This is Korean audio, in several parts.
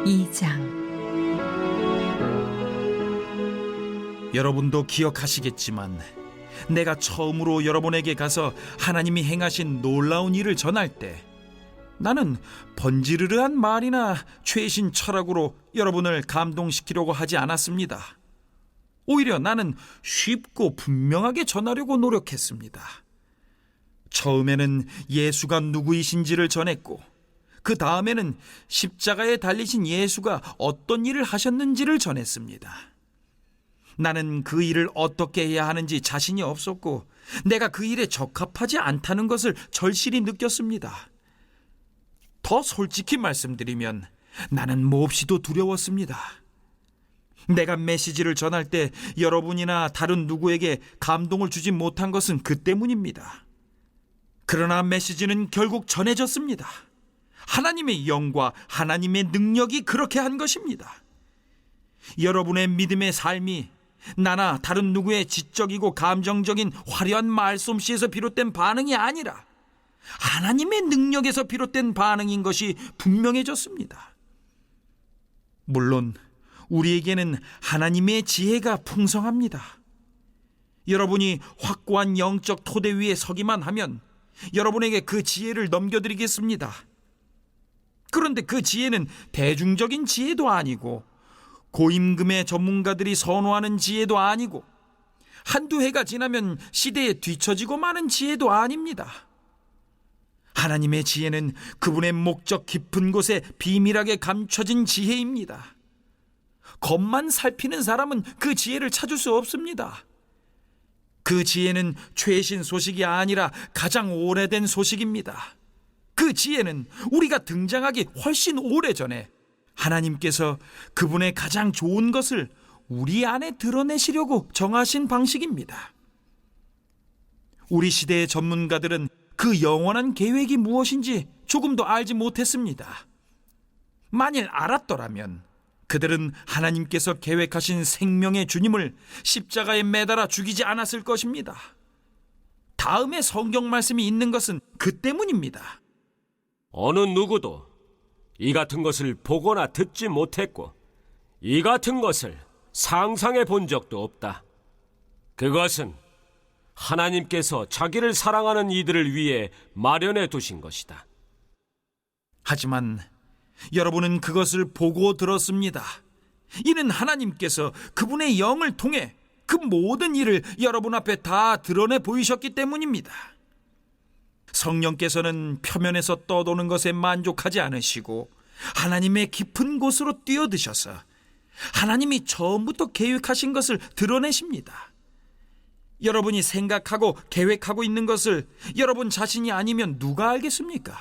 2장. 여러분도 기억하시겠지만 내가 처음으로 여러분에게 가서 하나님이 행하신 놀라운 일을 전할 때 나는 번지르르한 말이나 최신 철학으로 여러분을 감동시키려고 하지 않았습니다. 오히려 나는 쉽고 분명하게 전하려고 노력했습니다. 처음에는 예수가 누구이신지를 전했고 그 다음에는 십자가에 달리신 예수가 어떤 일을 하셨는지를 전했습니다. 나는 그 일을 어떻게 해야 하는지 자신이 없었고 내가 그 일에 적합하지 않다는 것을 절실히 느꼈습니다. 더 솔직히 말씀드리면 나는 몹시도 두려웠습니다. 내가 메시지를 전할 때 여러분이나 다른 누구에게 감동을 주지 못한 것은 그 때문입니다. 그러나 메시지는 결국 전해졌습니다. 하나님의 영과 하나님의 능력이 그렇게 한 것입니다. 여러분의 믿음의 삶이 나나 다른 누구의 지적이고 감정적인 화려한 말솜씨에서 비롯된 반응이 아니라 하나님의 능력에서 비롯된 반응인 것이 분명해졌습니다. 물론 우리에게는 하나님의 지혜가 풍성합니다. 여러분이 확고한 영적 토대 위에 서기만 하면 여러분에게 그 지혜를 넘겨드리겠습니다. 그런데 그 지혜는 대중적인 지혜도 아니고 고임금의 전문가들이 선호하는 지혜도 아니고 한두 해가 지나면 시대에 뒤처지고 마는 지혜도 아닙니다. 하나님의 지혜는 그분의 목적 깊은 곳에 비밀하게 감춰진 지혜입니다. 겉만 살피는 사람은 그 지혜를 찾을 수 없습니다. 그 지혜는 최신 소식이 아니라 가장 오래된 소식입니다. 그 지혜는 우리가 등장하기 훨씬 오래전에 하나님께서 그분의 가장 좋은 것을 우리 안에 드러내시려고 정하신 방식입니다. 우리 시대의 전문가들은 그 영원한 계획이 무엇인지 조금도 알지 못했습니다. 만일 알았더라면 그들은 하나님께서 계획하신 생명의 주님을 십자가에 매달아 죽이지 않았을 것입니다. 다음에 성경 말씀이 있는 것은 그 때문입니다. 어느 누구도 이 같은 것을 보거나 듣지 못했고 이 같은 것을 상상해 본 적도 없다. 그것은 하나님께서 자기를 사랑하는 이들을 위해 마련해 두신 것이다. 하지만 여러분은 그것을 보고 들었습니다. 이는 하나님께서 그분의 영을 통해 그 모든 일을 여러분 앞에 다 드러내 보이셨기 때문입니다. 성령께서는 표면에서 떠도는 것에 만족하지 않으시고 하나님의 깊은 곳으로 뛰어드셔서 하나님이 처음부터 계획하신 것을 드러내십니다. 여러분이 생각하고 계획하고 있는 것을 여러분 자신이 아니면 누가 알겠습니까?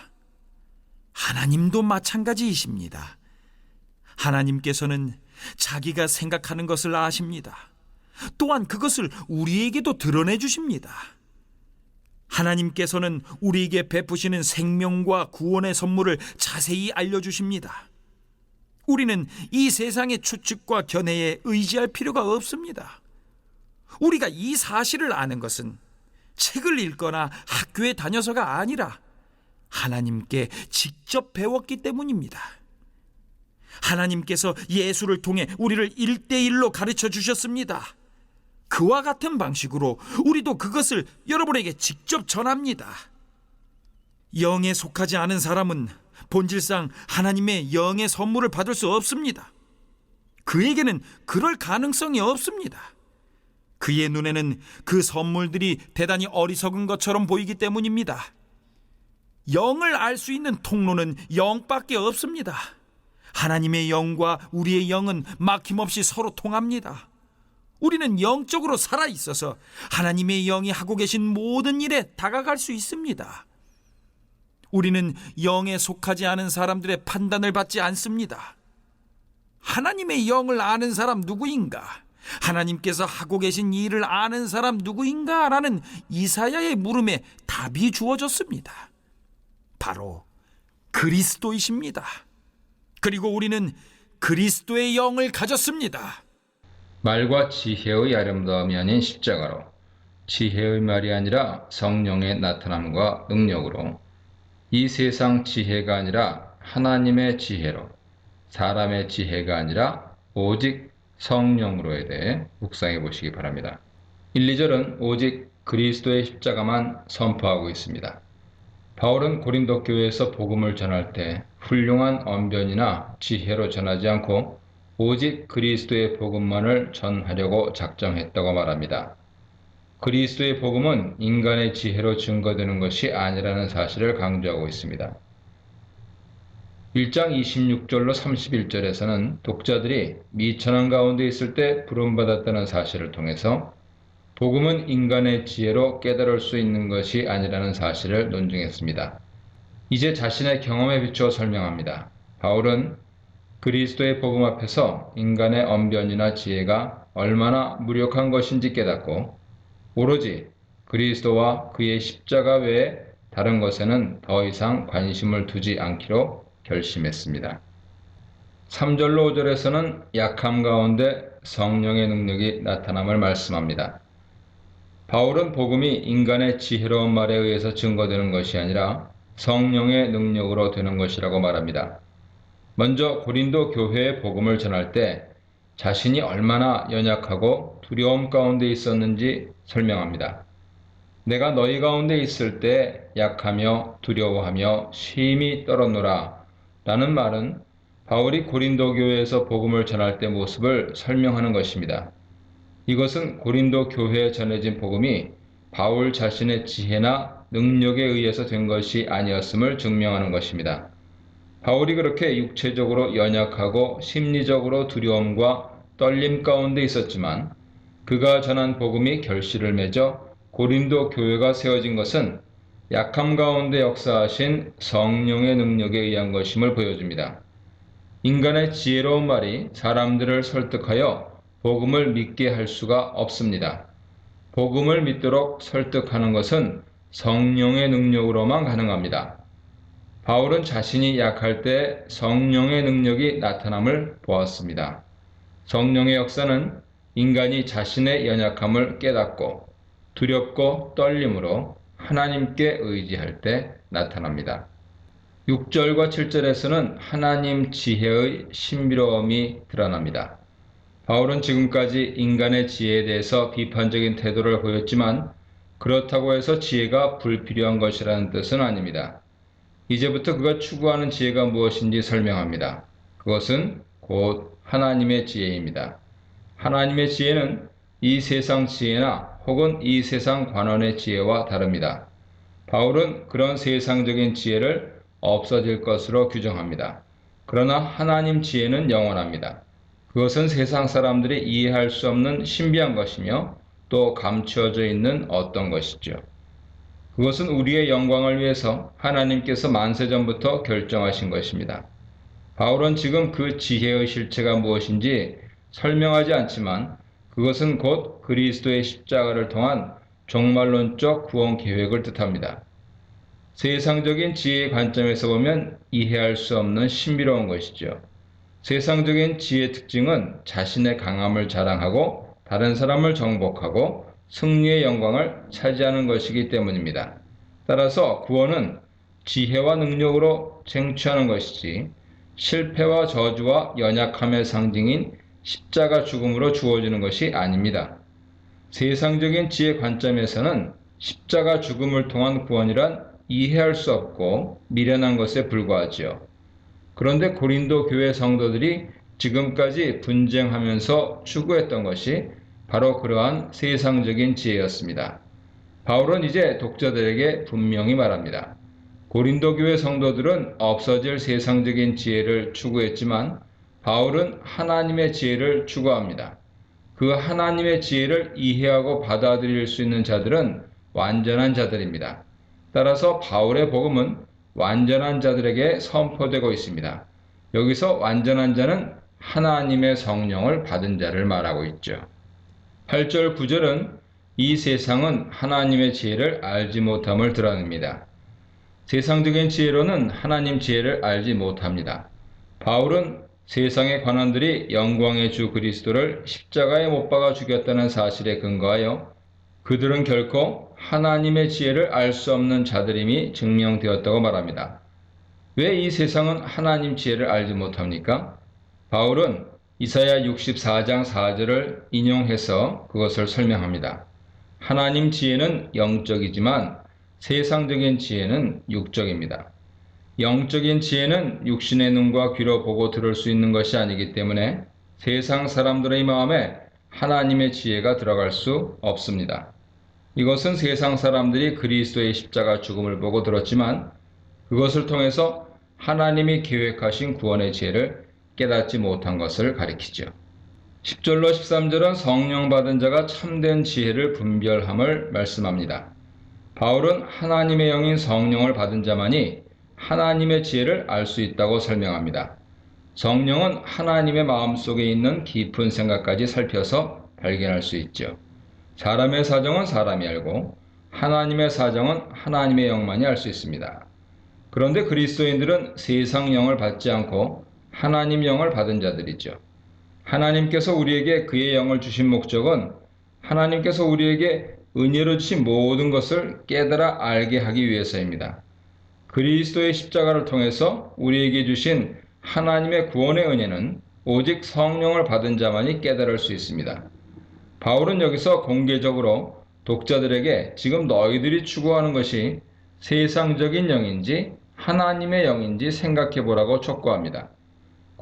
하나님도 마찬가지이십니다. 하나님께서는 자기가 생각하는 것을 아십니다. 또한 그것을 우리에게도 드러내 주십니다. 하나님께서는 우리에게 베푸시는 생명과 구원의 선물을 자세히 알려주십니다. 우리는 이 세상의 추측과 견해에 의지할 필요가 없습니다. 우리가 이 사실을 아는 것은 책을 읽거나 학교에 다녀서가 아니라 하나님께 직접 배웠기 때문입니다. 하나님께서 예수를 통해 우리를 1대1로 가르쳐 주셨습니다. 그와 같은 방식으로 우리도 그것을 여러분에게 직접 전합니다. 영에 속하지 않은 사람은 본질상 하나님의 영의 선물을 받을 수 없습니다. 그에게는 그럴 가능성이 없습니다. 그의 눈에는 그 선물들이 대단히 어리석은 것처럼 보이기 때문입니다. 영을 알 수 있는 통로는 영밖에 없습니다. 하나님의 영과 우리의 영은 막힘없이 서로 통합니다. 우리는 영적으로 살아있어서 하나님의 영이 하고 계신 모든 일에 다가갈 수 있습니다. 우리는 영에 속하지 않은 사람들의 판단을 받지 않습니다. 하나님의 영을 아는 사람 누구인가? 하나님께서 하고 계신 일을 아는 사람 누구인가? 라는 이사야의 물음에 답이 주어졌습니다. 바로 그리스도이십니다. 그리고 우리는 그리스도의 영을 가졌습니다. 말과 지혜의 아름다움이 아닌 십자가로, 지혜의 말이 아니라 성령의 나타남과 능력으로, 이 세상 지혜가 아니라 하나님의 지혜로 사람의 지혜가 아니라 오직 성령으로에 대해 묵상해 보시기 바랍니다. 1, 2절은 오직 그리스도의 십자가만 선포하고 있습니다. 바울은 고린도 교회에서 복음을 전할 때 훌륭한 언변이나 지혜로 전하지 않고 오직 그리스도의 복음만을 전하려고 작정했다고 말합니다. 그리스도의 복음은 인간의 지혜로 증거되는 것이 아니라는 사실을 강조하고 있습니다. 1장 26절로 31절에서는 독자들이 미천한 가운데 있을 때 부름받았다는 사실을 통해서 복음은 인간의 지혜로 깨달을 수 있는 것이 아니라는 사실을 논증했습니다. 이제 자신의 경험에 비추어 설명합니다. 바울은 그리스도의 복음 앞에서 인간의 언변이나 지혜가 얼마나 무력한 것인지 깨닫고 오로지 그리스도와 그의 십자가 외에 다른 것에는 더 이상 관심을 두지 않기로 결심했습니다. 3절로 5절에서는 약함 가운데 성령의 능력이 나타남을 말씀합니다. 바울은 복음이 인간의 지혜로운 말에 의해서 증거되는 것이 아니라 성령의 능력으로 되는 것이라고 말합니다. 먼저 고린도 교회의 복음을 전할 때 자신이 얼마나 연약하고 두려움 가운데 있었는지 설명합니다. 내가 너희 가운데 있을 때 약하며 두려워하며 심히 떨었노라 라는 말은 바울이 고린도 교회에서 복음을 전할 때 모습을 설명하는 것입니다. 이것은 고린도 교회에 전해진 복음이 바울 자신의 지혜나 능력에 의해서 된 것이 아니었음을 증명하는 것입니다. 바울이 그렇게 육체적으로 연약하고 심리적으로 두려움과 떨림 가운데 있었지만 그가 전한 복음이 결실을 맺어 고린도 교회가 세워진 것은 약함 가운데 역사하신 성령의 능력에 의한 것임을 보여줍니다. 인간의 지혜로운 말이 사람들을 설득하여 복음을 믿게 할 수가 없습니다. 복음을 믿도록 설득하는 것은 성령의 능력으로만 가능합니다. 바울은 자신이 약할 때 성령의 능력이 나타남을 보았습니다. 성령의 역사는 인간이 자신의 연약함을 깨닫고 두렵고 떨림으로 하나님께 의지할 때 나타납니다. 6절과 7절에서는 하나님 지혜의 신비로움이 드러납니다. 바울은 지금까지 인간의 지혜에 대해서 비판적인 태도를 보였지만 그렇다고 해서 지혜가 불필요한 것이라는 뜻은 아닙니다. 이제부터 그가 추구하는 지혜가 무엇인지 설명합니다. 그것은 곧 하나님의 지혜입니다. 하나님의 지혜는 이 세상 지혜나 혹은 이 세상 관원의 지혜와 다릅니다. 바울은 그런 세상적인 지혜를 없어질 것으로 규정합니다. 그러나 하나님 지혜는 영원합니다. 그것은 세상 사람들이 이해할 수 없는 신비한 것이며 또 감추어져 있는 어떤 것이죠. 그것은 우리의 영광을 위해서 하나님께서 만세전부터 결정하신 것입니다. 바울은 지금 그 지혜의 실체가 무엇인지 설명하지 않지만 그것은 곧 그리스도의 십자가를 통한 종말론적 구원 계획을 뜻합니다. 세상적인 지혜의 관점에서 보면 이해할 수 없는 신비로운 것이죠. 세상적인 지혜의 특징은 자신의 강함을 자랑하고 다른 사람을 정복하고 승리의 영광을 차지하는 것이기 때문입니다. 따라서 구원은 지혜와 능력으로 쟁취하는 것이지 실패와 저주와 연약함의 상징인 십자가 죽음으로 주어지는 것이 아닙니다. 세상적인 지혜 관점에서는 십자가 죽음을 통한 구원이란 이해할 수 없고 미련한 것에 불과하지요. 그런데 고린도 교회 성도들이 지금까지 분쟁하면서 추구했던 것이 바로 그러한 세상적인 지혜였습니다. 바울은 이제 독자들에게 분명히 말합니다. 고린도 교회 성도들은 없어질 세상적인 지혜를 추구했지만 바울은 하나님의 지혜를 추구합니다. 그 하나님의 지혜를 이해하고 받아들일 수 있는 자들은 완전한 자들입니다. 따라서 바울의 복음은 완전한 자들에게 선포되고 있습니다. 여기서 완전한 자는 하나님의 성령을 받은 자를 말하고 있죠. 8절 9절은 이 세상은 하나님의 지혜를 알지 못함을 드러냅니다. 세상적인 지혜로는 하나님 지혜를 알지 못합니다. 바울은 세상의 관원들이 영광의 주 그리스도를 십자가에 못 박아 죽였다는 사실에 근거하여 그들은 결코 하나님의 지혜를 알 수 없는 자들임이 증명되었다고 말합니다. 왜 이 세상은 하나님 지혜를 알지 못합니까? 바울은 이사야 64장 4절을 인용해서 그것을 설명합니다. 하나님 지혜는 영적이지만 세상적인 지혜는 육적입니다. 영적인 지혜는 육신의 눈과 귀로 보고 들을 수 있는 것이 아니기 때문에 세상 사람들의 마음에 하나님의 지혜가 들어갈 수 없습니다. 이것은 세상 사람들이 그리스도의 십자가 죽음을 보고 들었지만 그것을 통해서 하나님이 계획하신 구원의 지혜를 깨닫지 못한 것을 가리키죠. 10절로 13절은 성령 받은 자가 참된 지혜를 분별함을 말씀합니다. 바울은 하나님의 영인 성령을 받은 자만이 하나님의 지혜를 알 수 있다고 설명합니다. 성령은 하나님의 마음속에 있는 깊은 생각까지 살펴서 발견할 수 있죠. 사람의 사정은 사람이 알고 하나님의 사정은 하나님의 영만이 알 수 있습니다. 그런데 그리스도인들은 세상 영을 받지 않고 하나님 영을 받은 자들이죠. 하나님께서 우리에게 그의 영을 주신 목적은 하나님께서 우리에게 은혜로 주신 모든 것을 깨달아 알게 하기 위해서입니다. 그리스도의 십자가를 통해서 우리에게 주신 하나님의 구원의 은혜는 오직 성령을 받은 자만이 깨달을 수 있습니다. 바울은 여기서 공개적으로 독자들에게 지금 너희들이 추구하는 것이 세상적인 영인지 하나님의 영인지 생각해 보라고 촉구합니다.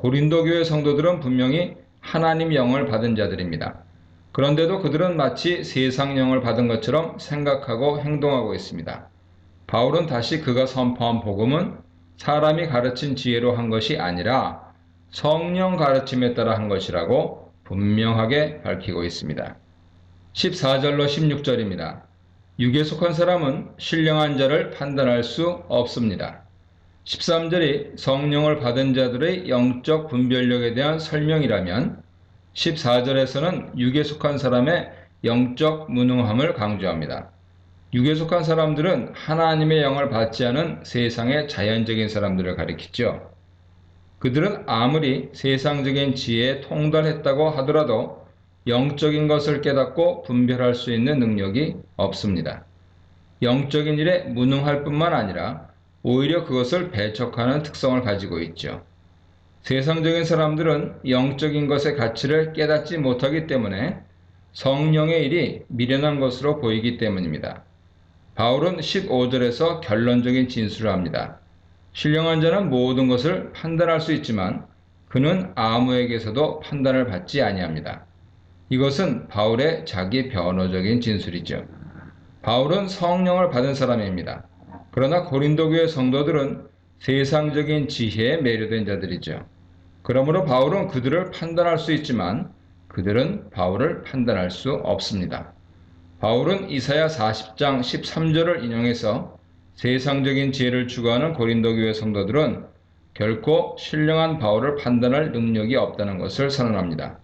고린도 교회 성도들은 분명히 하나님 영을 받은 자들입니다. 그런데도 그들은 마치 세상 영을 받은 것처럼 생각하고 행동하고 있습니다. 바울은 다시 그가 선포한 복음은 사람이 가르친 지혜로 한 것이 아니라 성령 가르침에 따라 한 것이라고 분명하게 밝히고 있습니다. 14절로 16절입니다. 육에 속한 사람은 신령한 자를 판단할 수 없습니다. 13절이 성령을 받은 자들의 영적 분별력에 대한 설명이라면 14절에서는 육에 속한 사람의 영적 무능함을 강조합니다. 육에 속한 사람들은 하나님의 영을 받지 않은 세상의 자연적인 사람들을 가리키죠. 그들은 아무리 세상적인 지혜에 통달했다고 하더라도 영적인 것을 깨닫고 분별할 수 있는 능력이 없습니다. 영적인 일에 무능할 뿐만 아니라 오히려 그것을 배척하는 특성을 가지고 있죠. 세상적인 사람들은 영적인 것의 가치를 깨닫지 못하기 때문에 성령의 일이 미련한 것으로 보이기 때문입니다. 바울은 15절에서 결론적인 진술을 합니다. 신령한 자는 모든 것을 판단할 수 있지만 그는 아무에게서도 판단을 받지 아니합니다. 이것은 바울의 자기 변호적인 진술이죠. 바울은 성령을 받은 사람입니다. 그러나 고린도 교회 성도들은 세상적인 지혜에 매료된 자들이죠. 그러므로 바울은 그들을 판단할 수 있지만 그들은 바울을 판단할 수 없습니다. 바울은 이사야 40장 13절을 인용해서 세상적인 지혜를 추구하는 고린도 교회 성도들은 결코 신령한 바울을 판단할 능력이 없다는 것을 선언합니다.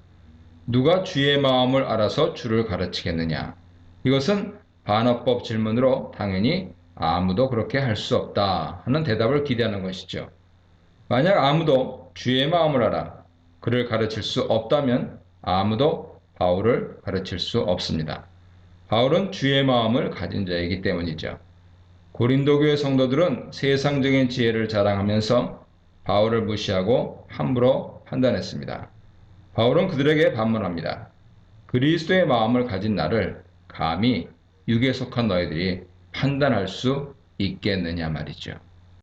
누가 주의 마음을 알아서 주를 가르치겠느냐? 이것은 반어법 질문으로 당연히 아무도 그렇게 할 수 없다 하는 대답을 기대하는 것이죠. 만약 아무도 주의 마음을 알아 그를 가르칠 수 없다면 아무도 바울을 가르칠 수 없습니다. 바울은 주의 마음을 가진 자이기 때문이죠. 고린도 교회 성도들은 세상적인 지혜를 자랑하면서 바울을 무시하고 함부로 판단했습니다. 바울은 그들에게 반문합니다. 그리스도의 마음을 가진 나를 감히 육에 속한 너희들이 판단할 수 있겠느냐 말이죠.